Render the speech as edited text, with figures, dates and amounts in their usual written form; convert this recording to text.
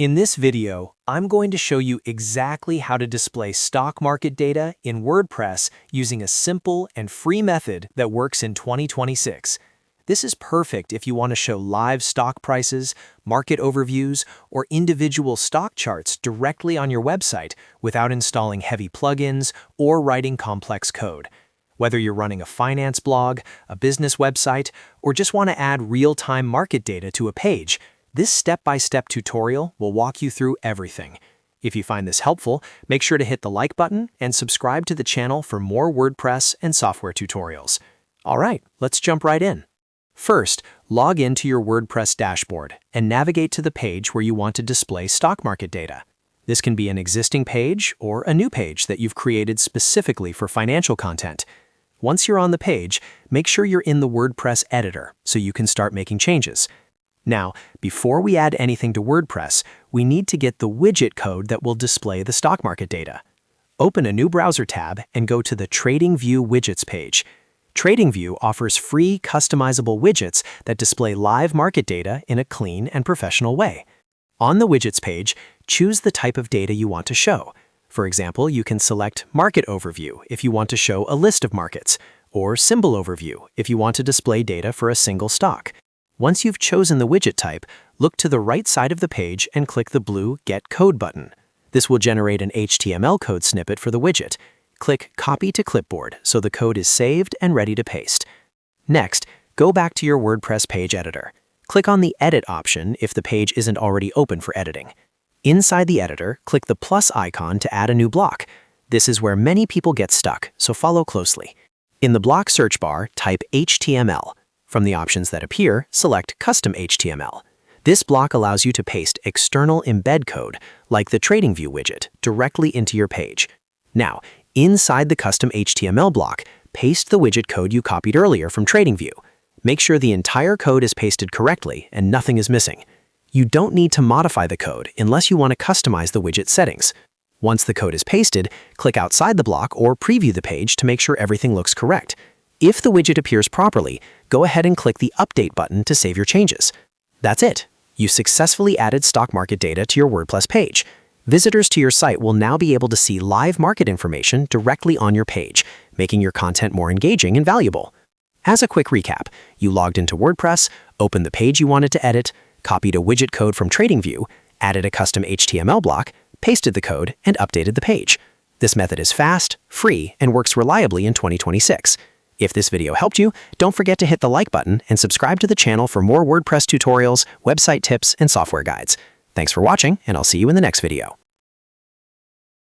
In this video, I'm going to show you exactly how to display stock market data in WordPress using a simple and free method that works in 2026. This is perfect if you want to show live stock prices, market overviews, or individual stock charts directly on your website without installing heavy plugins or writing complex code. Whether you're running a finance blog, a business website, or just want to add real-time market data to a page, this step-by-step tutorial will walk you through everything. If you find this helpful, make sure to hit the like button and subscribe to the channel for more WordPress and software tutorials. All right, let's jump right in. First, log into your WordPress dashboard and navigate to the page where you want to display stock market data. This can be an existing page or a new page that you've created specifically for financial content. Once you're on the page, make sure you're in the WordPress editor so you can start making changes. Now, before we add anything to WordPress, we need to get the widget code that will display the stock market data. Open a new browser tab and go to the TradingView widgets page. TradingView offers free customizable widgets that display live market data in a clean and professional way. On the widgets page, choose the type of data you want to show. For example, you can select Market Overview if you want to show a list of markets, or Symbol Overview if you want to display data for a single stock. Once you've chosen the widget type, look to the right side of the page and click the blue Get Code button. This will generate an HTML code snippet for the widget. Click Copy to Clipboard so the code is saved and ready to paste. Next, go back to your WordPress page editor. Click on the Edit option if the page isn't already open for editing. Inside the editor, click the plus icon to add a new block. This is where many people get stuck, so follow closely. In the block search bar, type HTML. From the options that appear, select Custom HTML. This block allows you to paste external embed code, like the TradingView widget, directly into your page. Now, inside the custom HTML block, paste the widget code you copied earlier from TradingView. Make sure the entire code is pasted correctly and nothing is missing. You don't need to modify the code unless you want to customize the widget settings. Once the code is pasted, click outside the block or preview the page to make sure everything looks correct. If the widget appears properly, go ahead and click the Update button to save your changes. That's it. You successfully added stock market data to your WordPress page. Visitors to your site will now be able to see live market information directly on your page, making your content more engaging and valuable. As a quick recap, you logged into WordPress, opened the page you wanted to edit, copied a widget code from TradingView, added a custom HTML block, pasted the code, and updated the page. This method is fast, free, and works reliably in 2026. If this video helped you, don't forget to hit the like button and subscribe to the channel for more WordPress tutorials, website tips, and software guides. Thanks for watching, and I'll see you in the next video.